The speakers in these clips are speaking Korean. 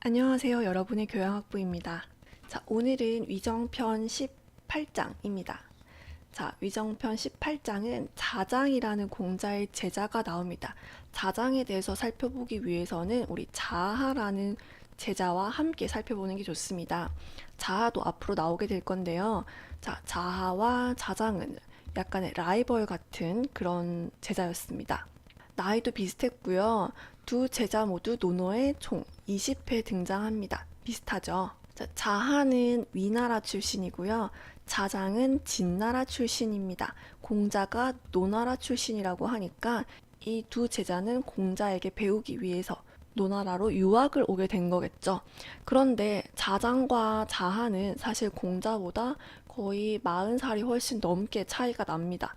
안녕하세요. 여러분의 교양학부입니다. 자, 오늘은 위정편 18장입니다. 자, 위정편 18장은 자장이라는 공자의 제자가 나옵니다. 자장에 대해서 살펴보기 위해서는 우리 자하라는 제자와 함께 살펴보는 게 좋습니다. 자하도 앞으로 나오게 될 건데요. 자, 자하와 자장은 약간의 라이벌 같은 그런 제자였습니다. 나이도 비슷했고요. 두 제자 모두 논어에 총 20회 등장합니다. 비슷하죠? 자, 자하는 위나라 출신이고요. 자장은 진나라 출신입니다. 공자가 노나라 출신이라고 하니까 이 두 제자는 공자에게 배우기 위해서 노나라로 유학을 오게 된 거겠죠. 그런데 자장과 자하는 사실 공자보다 거의 40살이 훨씬 넘게 차이가 납니다.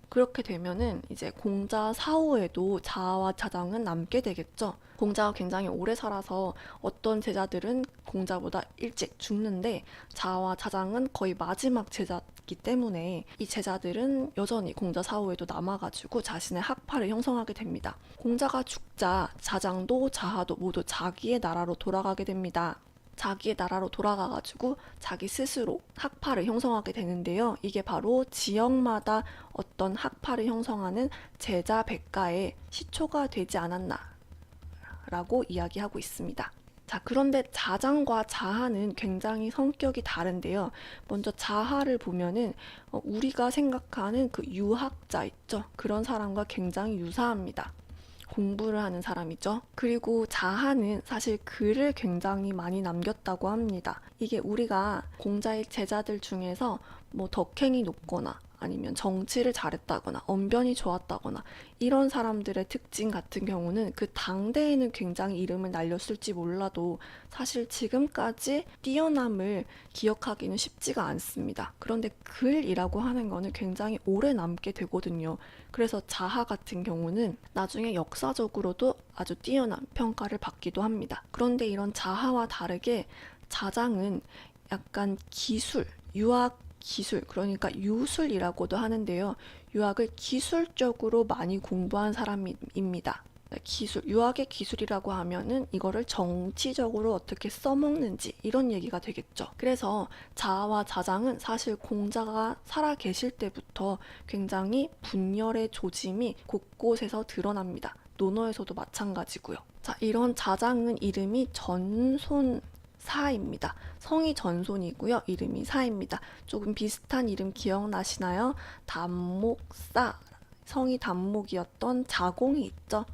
그렇게 되면은 이제 공자 사후에도 자아와 자장은 남게 되겠죠. 공자가 굉장히 오래 살아서 어떤 제자들은 공자보다 일찍 죽는데 자아와 자장은 거의 마지막 제자이기 때문에 이 제자들은 여전히 공자 사후에도 남아가지고 자신의 학파를 형성하게 됩니다. 공자가 죽자 자장도 자하도 모두 자기의 나라로 돌아가게 됩니다. 자기의 나라로 돌아가가지고 자기 스스로 학파를 형성하게 되는데요. 이게 바로 지역마다 어떤 학파를 형성하는 제자 백가의 시초가 되지 않았나 라고 이야기하고 있습니다. 자, 그런데 자장과 자하는 굉장히 성격이 다른데요. 먼저 자하를 보면은 우리가 생각하는 그 유학자 있죠? 그런 사람과 굉장히 유사합니다. 공부를 하는 사람이죠. 그리고 자하는 사실 글을 굉장히 많이 남겼다고 합니다. 이게 우리가 공자의 제자들 중에서 뭐 덕행이 높거나 아니면 정치를 잘했다거나 언변이 좋았다거나 이런 사람들의 특징 같은 경우는 그 당대에는 굉장히 이름을 날렸을지 몰라도 사실 지금까지 뛰어남을 기억하기는 쉽지가 않습니다. 그런데 글이라고 하는 거는 굉장히 오래 남게 되거든요. 그래서 자하 같은 경우는 나중에 역사적으로도 아주 뛰어난 평가를 받기도 합니다. 그런데 이런 자하와 다르게 자장은 약간 기술, 유학 기술, 그러니까 유술이라고도 하는데요. 유학을 기술적으로 많이 공부한 사람입니다. 기술, 유학의 기술이라고 하면은 이거를 정치적으로 어떻게 써먹는지 이런 얘기가 되겠죠. 그래서 자아와 자장은 사실 공자가 살아 계실 때부터 굉장히 분열의 조짐이 곳곳에서 드러납니다. 논어에서도 마찬가지고요. 자, 이런 자장은 이름이 전손사입니다. 성이 전손이고요. 이름이 사입니다. 조금 비슷한 이름 기억나시나요? 단목사. 성이 단목이었던 자공이 있죠.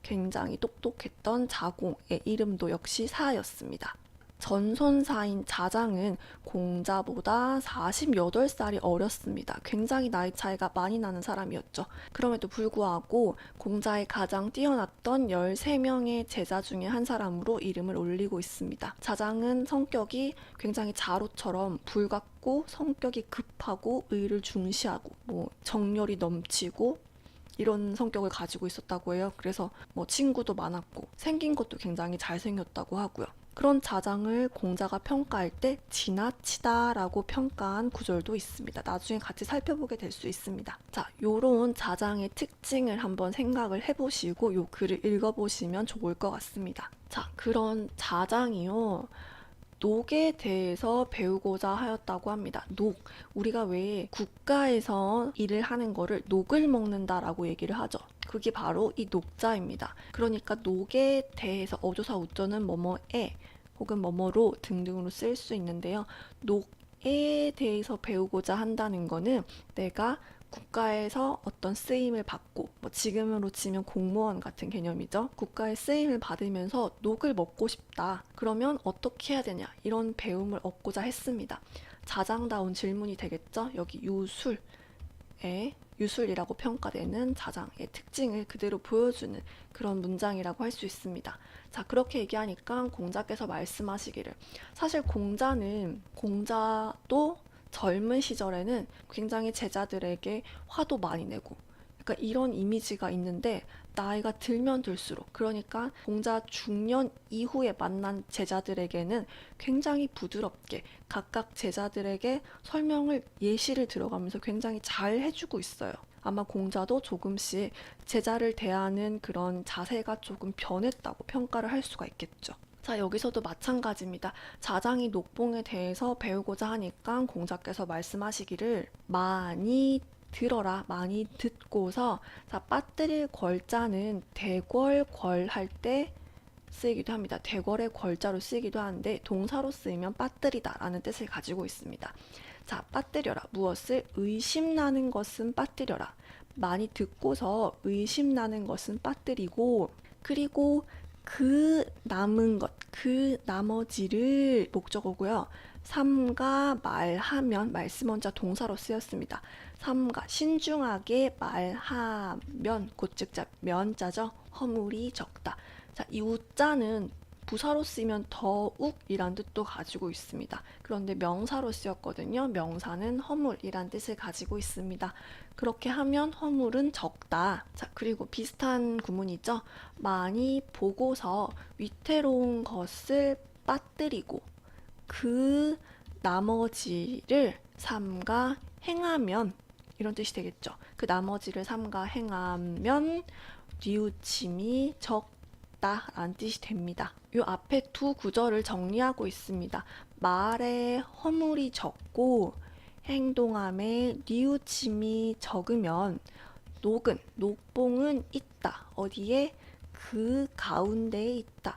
굉장히 똑똑했던 자공의 이름도 역시 사였습니다. 전손사인 자장은 공자보다 48살이 어렸습니다. 굉장히 나이 차이가 많이 나는 사람이었죠. 그럼에도 불구하고 공자의 가장 뛰어났던 13명의 제자 중에 한 사람으로 이름을 올리고 있습니다. 자장은 성격이 굉장히 자로처럼 불같고 성격이 급하고 의를 중시하고 정열이 넘치고 이런 성격을 가지고 있었다고 해요. 그래서 친구도 많았고 생긴 것도 굉장히 잘생겼다고 하고요. 그런 자장을 공자가 평가할 때 지나치다라고 평가한 구절도 있습니다. 나중에 같이 살펴보게 될 수 있습니다. 자, 요런 자장의 특징을 한번 생각을 해보시고 요 글을 읽어보시면 좋을 것 같습니다. 자, 그런 자장이요. 녹에 대해서 배우고자 하였다고 합니다. 녹. 우리가 왜 국가에서 일을 하는 거를 녹을 먹는다라고 얘기를 하죠. 그게 바로 이 녹자입니다. 그러니까 녹에 대해서 어조사 우조는 뭐뭐에 혹은 뭐뭐로 등등으로 쓸 수 있는데요. 녹에 대해서 배우고자 한다는 거는 내가 국가에서 어떤 쓰임을 받고 지금으로 치면 공무원 같은 개념이죠. 국가의 쓰임을 받으면서 녹을 먹고 싶다. 그러면 어떻게 해야 되냐? 이런 배움을 얻고자 했습니다. 자장다운 질문이 되겠죠. 여기 유술이라고 평가되는 자장의 특징을 그대로 보여주는 그런 문장이라고 할 수 있습니다. 자, 그렇게 얘기하니까 공자께서 말씀하시기를 사실 공자도 젊은 시절에는 굉장히 제자들에게 화도 많이 내고 그러니까 이런 이미지가 있는데 나이가 들면 들수록 그러니까 공자 중년 이후에 만난 제자들에게는 굉장히 부드럽게 각각 제자들에게 설명을 예시를 들어가면서 굉장히 잘 해주고 있어요. 아마 공자도 조금씩 제자를 대하는 그런 자세가 조금 변했다고 평가를 할 수가 있겠죠. 자, 여기서도 마찬가지입니다. 자장이 녹봉에 대해서 배우고자 하니까 공자께서 말씀하시기를 많이 들어라, 많이 듣고서, 자, 빠뜨릴 걸자는 대궐걸 할 때 쓰이기도 합니다. 대궐의 걸자로 쓰이기도 하는데 동사로 쓰이면 빠뜨리다 라는 뜻을 가지고 있습니다. 자, 빠뜨려라. 무엇을? 의심나는 것은 빠뜨려라. 많이 듣고서 의심나는 것은 빠뜨리고, 그리고 그 남은 것, 그 나머지를 목적어고요. 삼가 말하면, 말씀 원자 동사로 쓰였습니다. 삼가 신중하게 말하면, 곧즉자 면자죠. 허물이 적다. 자, 이 우자는 부사로 쓰이면 더욱이란 뜻도 가지고 있습니다. 그런데 명사로 쓰였거든요. 명사는 허물이란 뜻을 가지고 있습니다. 그렇게 하면 허물은 적다. 자, 그리고 비슷한 구문이죠. 많이 보고서 위태로운 것을 빠뜨리고 그 나머지를 삼가 행하면, 이런 뜻이 되겠죠. 그 나머지를 삼가 행하면 뉘우침이 적다 라는 뜻이 됩니다. 이 앞에 두 구절을 정리하고 있습니다. 말에 허물이 적고 행동함에 뉘우침이 적으면 녹은, 녹봉은 있다. 어디에? 그 가운데에 있다.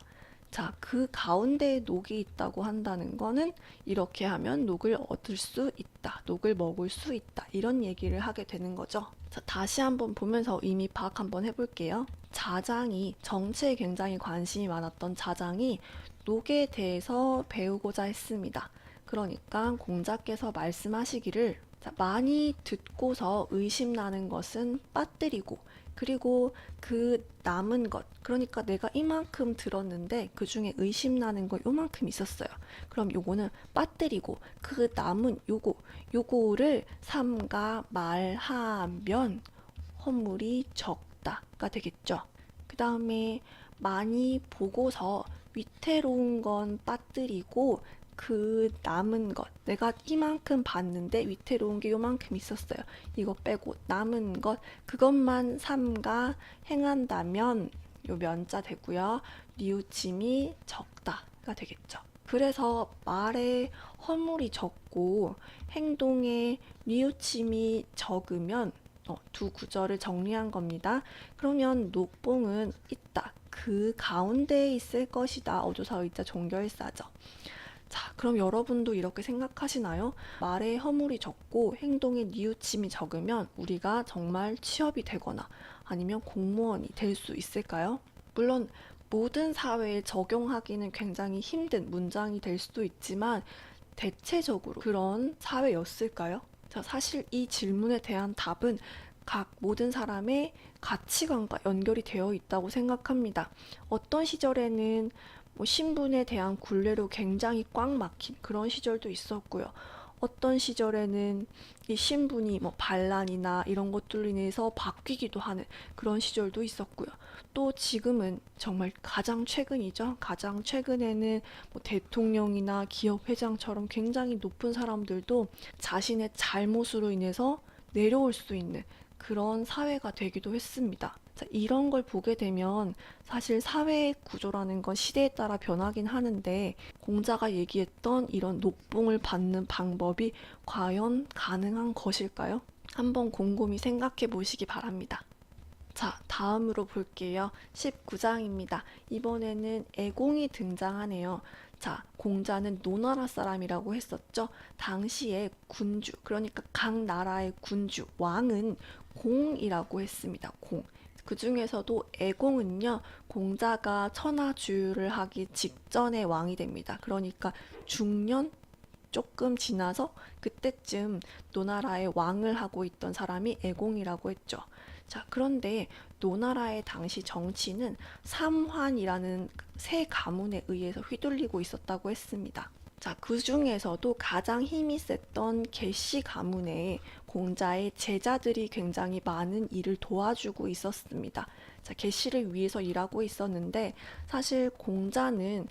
자, 그 가운데에 녹이 있다고 한다는 거는 이렇게 하면 녹을 얻을 수 있다. 녹을 먹을 수 있다. 이런 얘기를 하게 되는 거죠. 자, 다시 한번 보면서 의미 파악 한번 해볼게요. 자장이, 정치에 굉장히 관심이 많았던 자장이 녹에 대해서 배우고자 했습니다. 그러니까 공자께서 말씀하시기를, 자, 많이 듣고서 의심나는 것은 빠뜨리고, 그리고 그 남은 것, 그러니까 내가 이만큼 들었는데 그 중에 의심나는 거 요만큼 있었어요. 그럼 요거는 빠뜨리고 그 남은 요거를 삼가 말하면 허물이 적다가 되겠죠. 그 다음에 많이 보고서 위태로운 건 빠뜨리고 그 남은 것, 내가 이만큼 봤는데 위태로운 게 요만큼 있었어요. 이거 빼고 남은 것, 그것만 삼가 행한다면 요 면자 되고요. 뉘우침이 적다가 되겠죠. 그래서 말에 허물이 적고 행동에 뉘우침이 적으면 두 구절을 정리한 겁니다. 그러면 녹봉은 있다. 그 가운데에 있을 것이다. 어조사 의자 종결사죠. 자, 그럼 여러분도 이렇게 생각하시나요? 말에 허물이 적고 행동에 뉘우침이 적으면 우리가 정말 취업이 되거나 아니면 공무원이 될 수 있을까요? 물론 모든 사회에 적용하기는 굉장히 힘든 문장이 될 수도 있지만 대체적으로 그런 사회였을까요? 자, 사실 이 질문에 대한 답은 각 모든 사람의 가치관과 연결이 되어 있다고 생각합니다. 어떤 시절에는 신분에 대한 굴레로 굉장히 꽉 막힌 그런 시절도 있었고요. 어떤 시절에는 이 신분이 반란이나 이런 것들로 인해서 바뀌기도 하는 그런 시절도 있었고요. 또 지금은 정말 가장 최근이죠. 가장 최근에는 대통령이나 기업 회장처럼 굉장히 높은 사람들도 자신의 잘못으로 인해서 내려올 수 있는 그런 사회가 되기도 했습니다. 자, 이런 걸 보게 되면 사실 사회 구조라는 건 시대에 따라 변하긴 하는데 공자가 얘기했던 이런 녹봉을 받는 방법이 과연 가능한 것일까요? 한번 곰곰이 생각해 보시기 바랍니다. 자, 다음으로 볼게요. 19장입니다. 이번에는 애공이 등장하네요. 자, 공자는 노나라 사람이라고 했었죠. 당시에 군주, 그러니까 각 나라의 군주, 왕은 공이라고 했습니다. 공. 그 중에서도 애공은요, 공자가 천하주유를 하기 직전에 왕이 됩니다. 그러니까 중년 조금 지나서 그때쯤 노나라의 왕을 하고 있던 사람이 애공이라고 했죠. 자, 그런데 노나라의 당시 정치는 삼환이라는 세 가문에 의해서 휘둘리고 있었다고 했습니다. 자, 그 중에서도 가장 힘이 셌던 계시 가문에 공자의 제자들이 굉장히 많은 일을 도와주고 있었습니다. 자, 계시를 위해서 일하고 있었는데 사실 공자는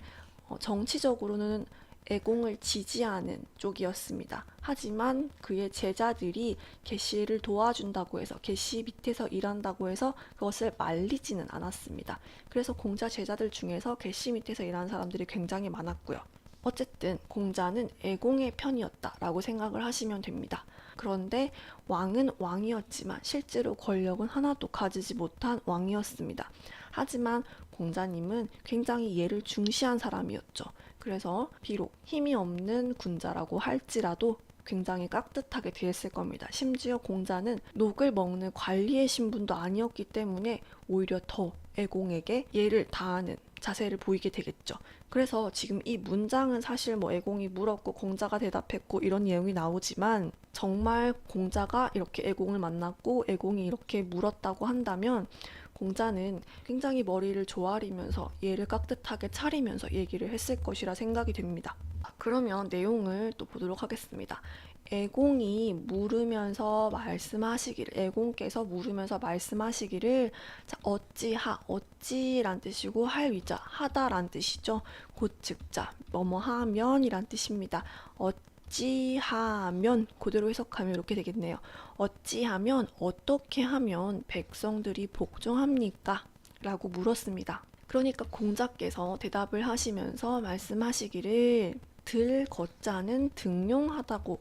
정치적으로는 애공을 지지하는 쪽이었습니다. 하지만 그의 제자들이 개씨를 도와준다고 해서, 개씨 밑에서 일한다고 해서 그것을 말리지는 않았습니다. 그래서 공자 제자들 중에서 개씨 밑에서 일하는 사람들이 굉장히 많았고요. 어쨌든 공자는 애공의 편이었다라고 생각을 하시면 됩니다. 그런데 왕은 왕이었지만 실제로 권력은 하나도 가지지 못한 왕이었습니다. 하지만 공자님은 굉장히 얘를 중시한 사람이었죠. 그래서 비록 힘이 없는 군자라고 할지라도 굉장히 깍듯하게 대했을 겁니다. 심지어 공자는 녹을 먹는 관리의 신분도 아니었기 때문에 오히려 더 애공에게 예를 다하는 자세를 보이게 되겠죠. 그래서 지금 이 문장은 사실 뭐 애공이 물었고 공자가 대답했고 이런 내용이 나오지만, 정말 공자가 이렇게 애공을 만났고 애공이 이렇게 물었다고 한다면 공자는 굉장히 머리를 조아리면서 얘를 깍듯하게 차리면서 얘기를 했을 것이라 생각이 됩니다. 그러면 내용을 또 보도록 하겠습니다. 애공이 물으면서 말씀하시기를, 애공께서 물으면서 말씀하시기를, 자, 어찌하, 어찌란 뜻이고 할 위자, 하다란 뜻이죠. 곧 즉자, 뭐뭐 하면이란 뜻입니다. 어찌하면, 그대로 해석하면 이렇게 되겠네요. 어찌하면, 어떻게 하면 백성들이 복종합니까? 라고 물었습니다. 그러니까 공자께서 대답을 하시면서 말씀하시기를, 들 거자는 등용하다고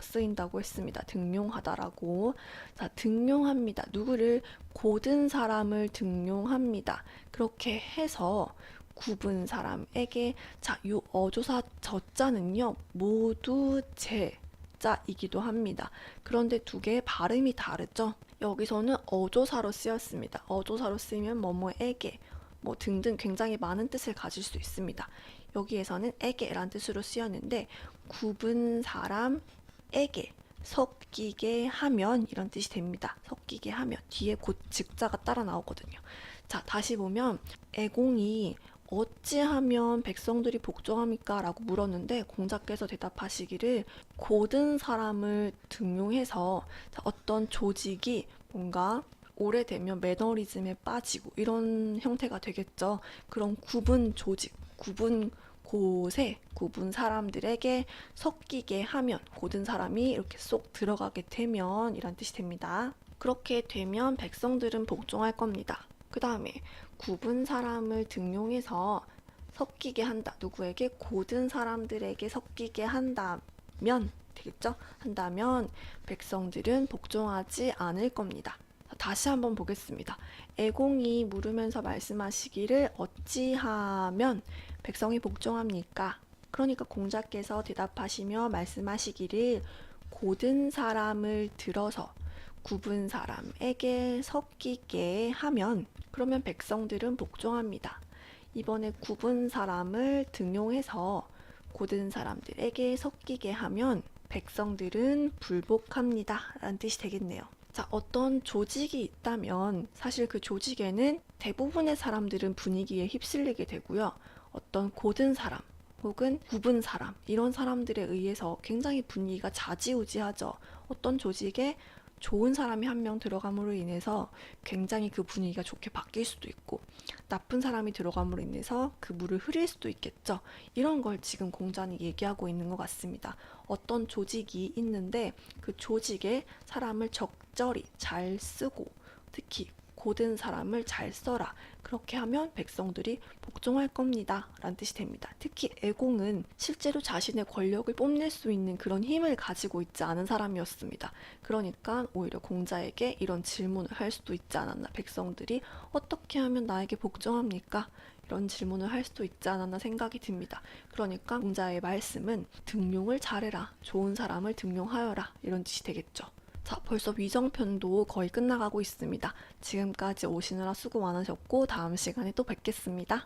쓰인다고 했습니다. 등용하다라고. 자, 등용합니다. 누구를? 고든 사람을 등용합니다. 그렇게 해서 굽은 사람에게, 자, 요 어조사 저자는요 모두 제자이기도 합니다. 그런데 두 개의 발음이 다르죠. 여기서는 어조사로 쓰였습니다. 어조사로 쓰이면 뭐뭐에게 뭐 등등 굉장히 많은 뜻을 가질 수 있습니다. 여기에서는 에게란 뜻으로 쓰였는데, 굽은 사람에게 섞이게 하면 이런 뜻이 됩니다. 섞이게 하면 뒤에 곧 즉자가 따라 나오거든요. 자, 다시 보면 애공이 어찌하면 백성들이 복종합니까? 라고 물었는데 공자께서 대답하시기를, 고든 사람을 등용해서, 자, 어떤 조직이 뭔가 오래되면 매너리즘에 빠지고 이런 형태가 되겠죠. 그런 굽은 조직, 굽은 곳에 굽은 사람들에게 섞이게 하면, 고든 사람이 이렇게 쏙 들어가게 되면 이란 뜻이 됩니다. 그렇게 되면 백성들은 복종할 겁니다. 그 다음에 굽은 사람을 등용해서 섞이게 한다. 누구에게? 고든 사람들에게 섞이게 한다면 되겠죠? 한다면 백성들은 복종하지 않을 겁니다. 다시 한번 보겠습니다. 애공이 물으면서 말씀하시기를, 어찌하면 백성이 복종합니까? 그러니까 공자께서 대답하시며 말씀하시기를, 고든 사람을 들어서 굽은 사람에게 섞이게 하면, 그러면 백성들은 복종합니다. 이번에 굽은 사람을 등용해서 고든 사람들에게 섞이게 하면 백성들은 불복합니다 라는 뜻이 되겠네요. 자, 어떤 조직이 있다면 사실 그 조직에는 대부분의 사람들은 분위기에 휩쓸리게 되고요. 어떤 고든 사람 혹은 굽은 사람, 이런 사람들에 의해서 굉장히 분위기가 좌지우지하죠. 어떤 조직에 좋은 사람이 한 명 들어감으로 인해서 굉장히 그 분위기가 좋게 바뀔 수도 있고, 나쁜 사람이 들어감으로 인해서 그 물을 흐릴 수도 있겠죠. 이런 걸 지금 공자는 얘기하고 있는 것 같습니다. 어떤 조직이 있는데 그 조직에 사람을 적절히 잘 쓰고, 특히 고든 사람을 잘 써라. 그렇게 하면 백성들이 복종할 겁니다 라는 뜻이 됩니다. 특히 애공은 실제로 자신의 권력을 뽐낼 수 있는 그런 힘을 가지고 있지 않은 사람이었습니다. 그러니까 오히려 공자에게 이런 질문을 할 수도 있지 않았나. 백성들이 어떻게 하면 나에게 복종합니까? 이런 질문을 할 수도 있지 않았나 생각이 듭니다. 그러니까 공자의 말씀은 등용을 잘해라. 좋은 사람을 등용하여라. 이런 뜻이 되겠죠. 자, 벌써 위정편도 거의 끝나가고 있습니다. 지금까지 오시느라 수고 많으셨고 다음 시간에 또 뵙겠습니다.